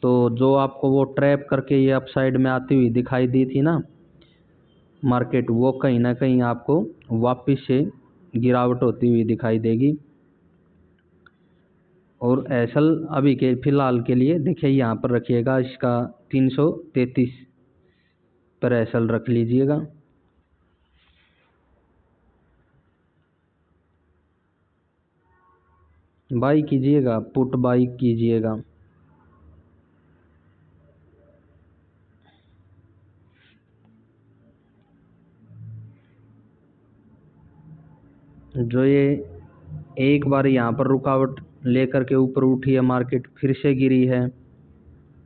तो जो आपको वो ट्रैप करके ये अपसाइड में आती हुई दिखाई दी थी ना मार्केट, वो कहीं ना कहीं आपको वापस से गिरावट होती हुई दिखाई देगी। और एसल अभी के फिलहाल के लिए देखिए यहाँ पर रखिएगा, इसका 333 पर एसल रख लीजिएगा। बाई कीजिएगा, पुट बाई कीजिएगा। जो ये एक बार यहाँ पर रुकावट लेकर के ऊपर उठी है, मार्केट फिर से गिरी है,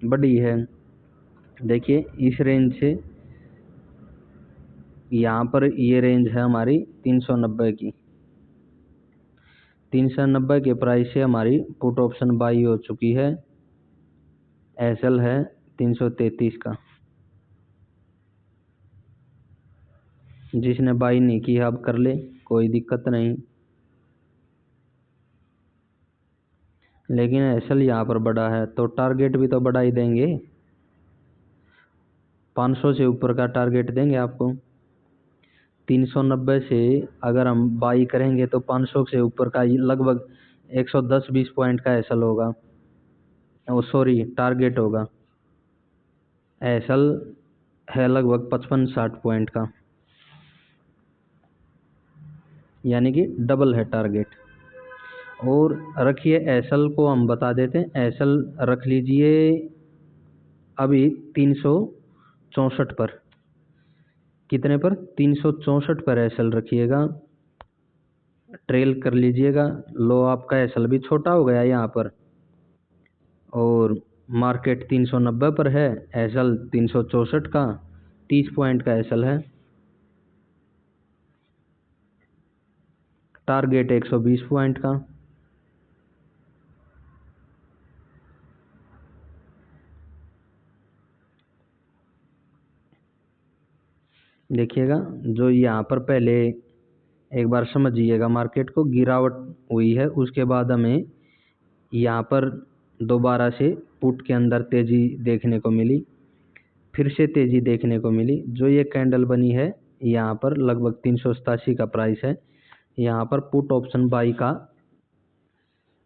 बढ़ी है। देखिए इस रेंज से यहाँ पर ये रेंज है हमारी 390 की। 390 के प्राइस से हमारी पुट ऑप्शन बाई हो चुकी है। एसएल है 333 का। जिसने बाई नहीं की अब कर ले, कोई दिक्कत नहीं। लेकिन एसएल यहाँ पर बड़ा है तो टारगेट भी तो बढ़ा ही देंगे, 500 से ऊपर का टारगेट देंगे आपको। 390 से अगर हम बाई करेंगे तो 500 से ऊपर का लगभग 110-20 पॉइंट का एसएल होगा, ओ सॉरी टारगेट होगा। एसएल है लगभग 55-60 पॉइंट का, यानी कि डबल है टारगेट। और रखिए एसएल को हम बता देते हैं, एसएल रख लीजिए अभी 364 पर। कितने पर? 364 पर एसएल रखिएगा, ट्रेल कर लीजिएगा। लो आपका एसएल भी छोटा हो गया यहाँ पर, और मार्केट 390 पर है, एसएल 364 का, 30 पॉइंट का एसएल है। टारगेट 120 पॉइंट का। देखिएगा जो यहाँ पर पहले एक बार समझिएगा, मार्केट को गिरावट हुई है, उसके बाद हमें यहाँ पर दोबारा से पुट के अंदर तेजी देखने को मिली, फिर से तेजी देखने को मिली। जो ये कैंडल बनी है यहाँ पर लगभग 387 का प्राइस है। यहाँ पर पुट ऑप्शन बाई का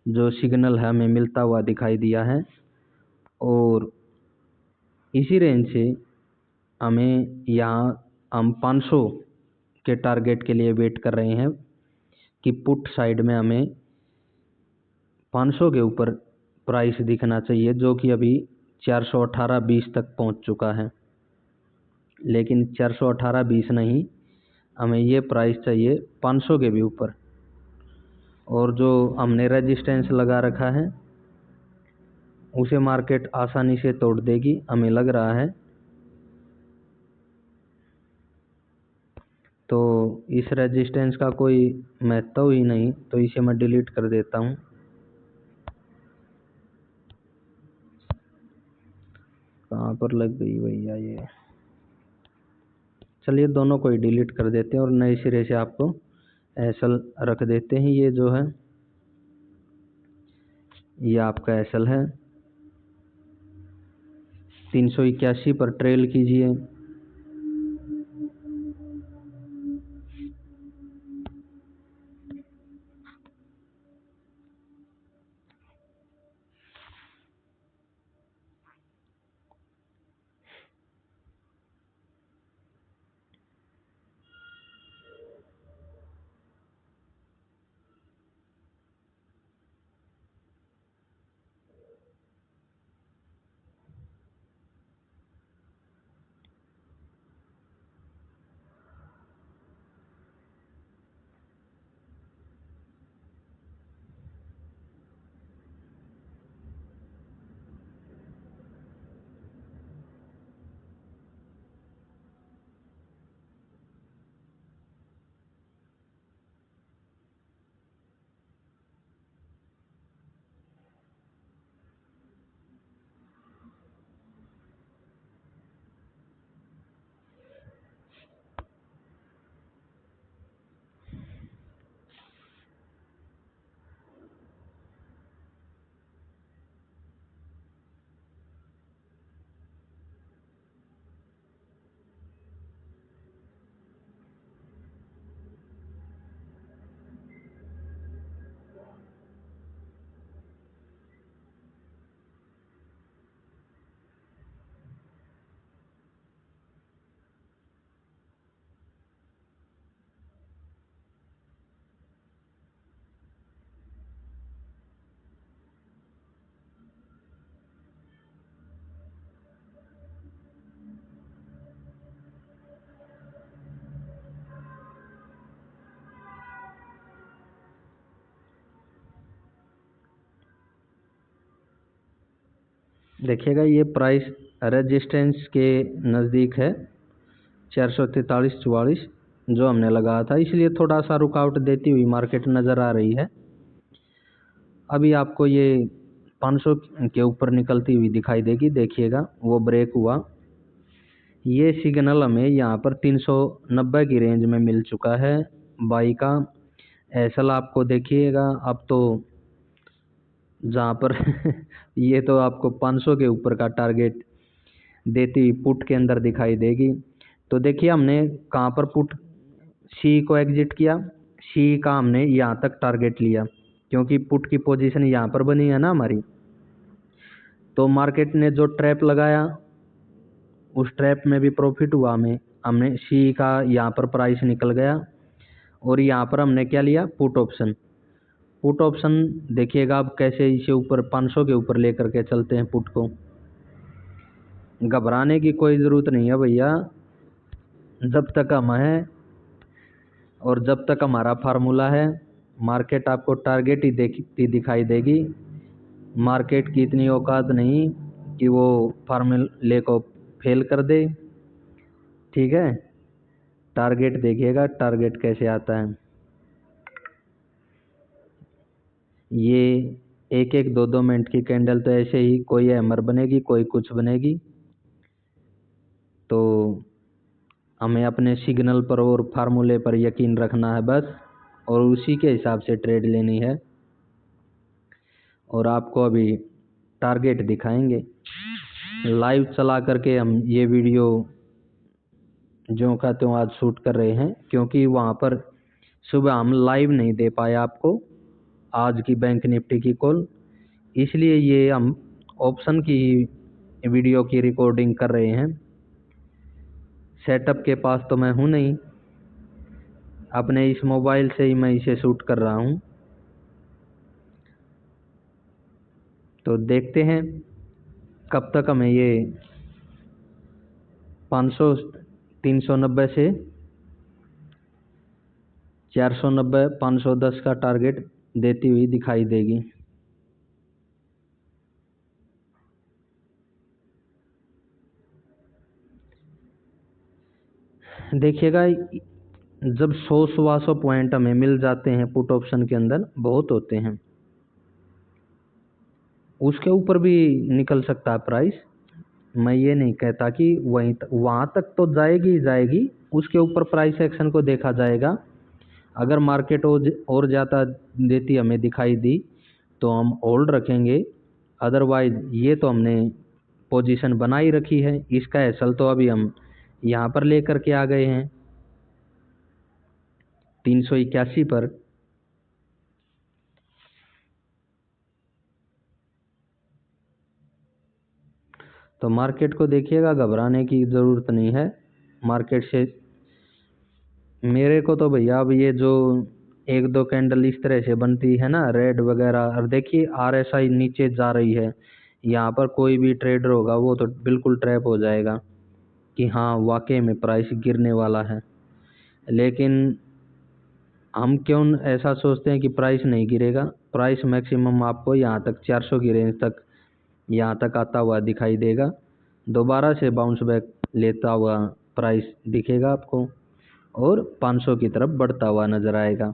जो सिग्नल है हमें मिलता हुआ दिखाई दिया है, और इसी रेंज से हमें यहाँ हम 500 के टारगेट के लिए वेट कर रहे हैं कि पुट साइड में हमें 500 के ऊपर प्राइस दिखना चाहिए, जो कि अभी 418.20 तक पहुंच चुका है। लेकिन 418.20 नहीं, हमें ये प्राइस चाहिए 500 के भी ऊपर। और जो हमने रेजिस्टेंस लगा रखा है उसे मार्केट आसानी से तोड़ देगी, हमें लग रहा है। तो इस रेजिस्टेंस का कोई महत्व ही नहीं, तो इसे मैं डिलीट कर देता हूँ। कहाँ पर लग गई भैया ये? चलिए दोनों को ही डिलीट कर देते हैं और नए सिरे से आपको एसएल रख देते हैं। ये जो है ये आपका एसएल है, 381 पर ट्रेल कीजिए। देखिएगा ये प्राइस रेजिस्टेंस के नज़दीक है 443.44 जो हमने लगाया था, इसलिए थोड़ा सा रुकावट देती हुई मार्केट नज़र आ रही है। अभी आपको ये 500 के ऊपर निकलती हुई दिखाई देगी, देखिएगा वो ब्रेक हुआ। ये सिग्नल हमें यहाँ पर 390 की रेंज में मिल चुका है बाई का। एसएल आपको देखिएगा अब तो जहाँ पर ये तो आपको 500 के ऊपर का टारगेट देती हुई पुट के अंदर दिखाई देगी। तो देखिए हमने कहाँ पर पुट सी को एग्जिट किया, सी का हमने यहाँ तक टारगेट लिया क्योंकि पुट की पोजीशन यहाँ पर बनी है ना हमारी। तो मार्केट ने जो ट्रैप लगाया उस ट्रैप में भी प्रॉफिट हुआ हमें। हमने सी का यहाँ पर प्राइस निकल गया और यहाँ पर हमने क्या लिया, पुट ऑप्शन। पुट ऑप्शन देखिएगा अब कैसे इसे ऊपर 500 के ऊपर लेकर के चलते हैं पुट को। घबराने की कोई ज़रूरत नहीं है भैया, जब तक हम हैं और जब तक हमारा फार्मूला है मार्केट आपको टारगेट ही देखती दिखाई देगी। मार्केट की इतनी औकात नहीं कि वो फार्मूले को फेल कर दे, ठीक है। टारगेट देखिएगा टारगेट कैसे आता है। ये एक एक दो दो मिनट की कैंडल तो ऐसे ही कोई हैमर बनेगी कोई कुछ बनेगी। तो हमें अपने सिग्नल पर और फार्मूले पर यकीन रखना है बस, और उसी के हिसाब से ट्रेड लेनी है। और आपको अभी टारगेट दिखाएंगे लाइव चला करके। हम ये वीडियो ज्यों का त्यों आज शूट कर रहे हैं क्योंकि वहाँ पर सुबह हम लाइव नहीं दे पाए आपको आज की बैंक निफ्टी की कॉल, इसलिए ये हम ऑप्शन की वीडियो की रिकॉर्डिंग कर रहे हैं। सेटअप के पास तो मैं हूँ नहीं, अपने इस मोबाइल से ही मैं इसे शूट कर रहा हूँ। तो देखते हैं कब तक हमें ये 500 390 से 490 510 का टारगेट देती हुई दिखाई देगी। देखिएगा जब 100 पॉइंट हमें मिल जाते हैं पुट ऑप्शन के अंदर, बहुत होते हैं, उसके ऊपर भी निकल सकता है प्राइस। मैं ये नहीं कहता कि वहाँ तक तो जाएगी ही जाएगी, उसके ऊपर प्राइस एक्शन को देखा जाएगा। अगर मार्केट और ज़्यादा देती हमें दिखाई दी तो हम होल्ड रखेंगे, अदरवाइज ये तो हमने पोजीशन बनाई रखी है। इसका एसल तो अभी हम यहाँ पर लेकर के आ गए हैं 381 पर। तो मार्केट को देखिएगा, घबराने की ज़रूरत नहीं है मार्केट से। मेरे को तो भैया अब ये जो एक दो कैंडल इस तरह से बनती है ना रेड वगैरह, और देखिए आरएसआई नीचे जा रही है, यहाँ पर कोई भी ट्रेडर होगा वो तो बिल्कुल ट्रैप हो जाएगा कि हाँ वाकई में प्राइस गिरने वाला है। लेकिन हम क्यों ऐसा सोचते हैं कि प्राइस नहीं गिरेगा। प्राइस मैक्सिमम आपको यहाँ तक 400 की रेंज तक यहाँ तक आता हुआ दिखाई देगा, दोबारा से बाउंस बैक लेता हुआ प्राइस दिखेगा आपको और 500 की तरफ बढ़ता हुआ नजर आएगा।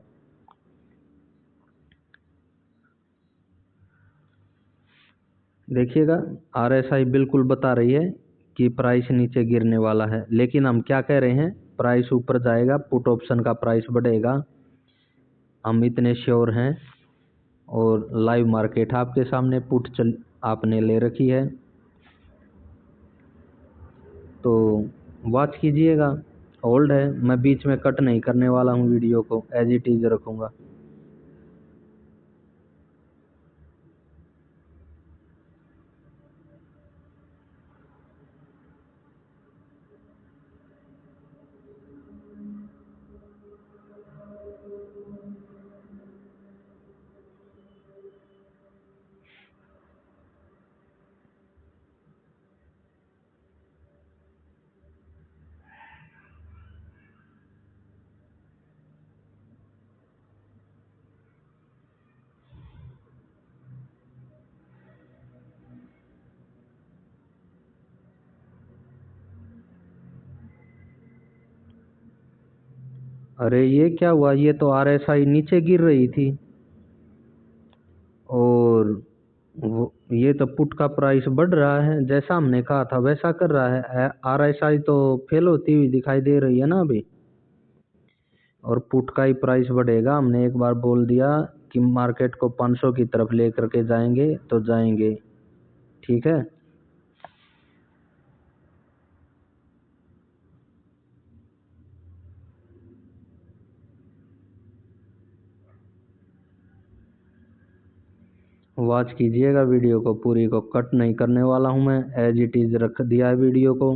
देखिएगा आरएसआई बिल्कुल बता रही है कि प्राइस नीचे गिरने वाला है, लेकिन हम क्या कह रहे हैं, प्राइस ऊपर जाएगा, पुट ऑप्शन का प्राइस बढ़ेगा, हम इतने श्योर हैं। और लाइव मार्केट आपके सामने पुट आपने ले रखी है, तो वॉच कीजिएगा। होल्ड है, मैं बीच में कट नहीं करने वाला हूँ, वीडियो को एज इट इज रखूँगा। अरे ये क्या हुआ, ये तो RSI नीचे गिर रही थी और ये तो पुट का प्राइस बढ़ रहा है, जैसा हमने कहा था वैसा कर रहा है। RSI तो फेल होती हुई दिखाई दे रही है ना अभी, और पुट का ही प्राइस बढ़ेगा। हमने एक बार बोल दिया कि मार्केट को 500 की तरफ लेकर के जाएंगे तो जाएंगे, ठीक है। वॉच कीजिएगा वीडियो को, पूरी को कट नहीं करने वाला हूँ मैं, एज इट इज़ रख दिया है वीडियो को,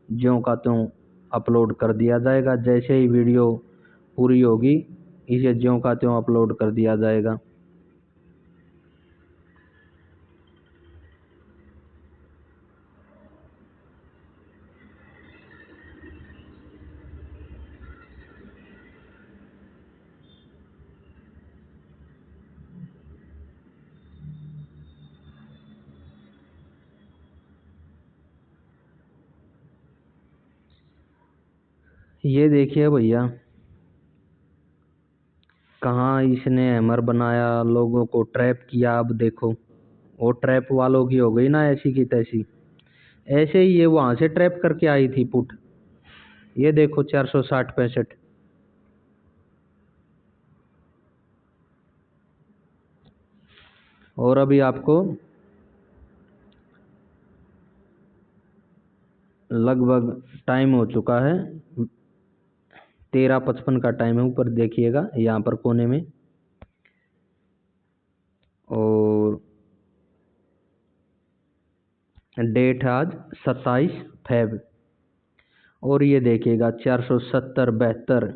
ज्यों का त्यों अपलोड कर दिया जाएगा। जैसे ही वीडियो पूरी होगी इसे ज्यों का त्यों अपलोड कर दिया जाएगा। ये देखिए भैया, कहाँ इसने हैमर बनाया, लोगों को ट्रैप किया। अब देखो वो ट्रैप वालों की हो गई ना ऐसी की तैसी। ऐसे ही ये वहां से ट्रैप करके आई थी पुट, ये देखो 460-65। और अभी आपको लगभग टाइम हो चुका है, 13:55 का टाइम है, ऊपर देखिएगा यहाँ पर कोने में। और डेट है आज 27 फेब, और ये देखिएगा 470-72।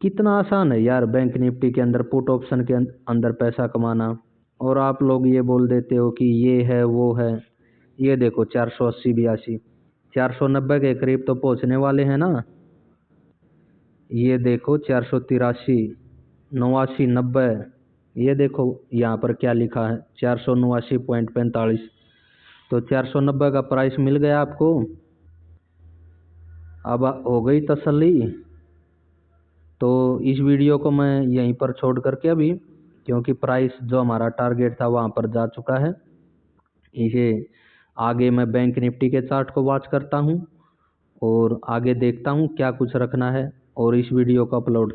कितना आसान है यार बैंक निफ्टी के अंदर पुट ऑप्शन के अंदर पैसा कमाना। और आप लोग ये बोल देते हो कि ये है वो है। ये देखो 480-82, 490 के करीब तो पहुंचने वाले हैं ना। ये देखो 483, 89, 90। ये देखो यहाँ पर क्या लिखा है, 479.45। तो 490 का प्राइस मिल गया आपको। अब हो गई तसल्ली। तो इस वीडियो को मैं यहीं पर छोड़ करके अभी, क्योंकि प्राइस जो हमारा टारगेट था वहाँ पर जा चुका है, इसे आगे मैं बैंक निफ्टी के चार्ट को वॉच करता हूँ और आगे देखता हूँ क्या कुछ रखना है, और इस वीडियो को अपलोड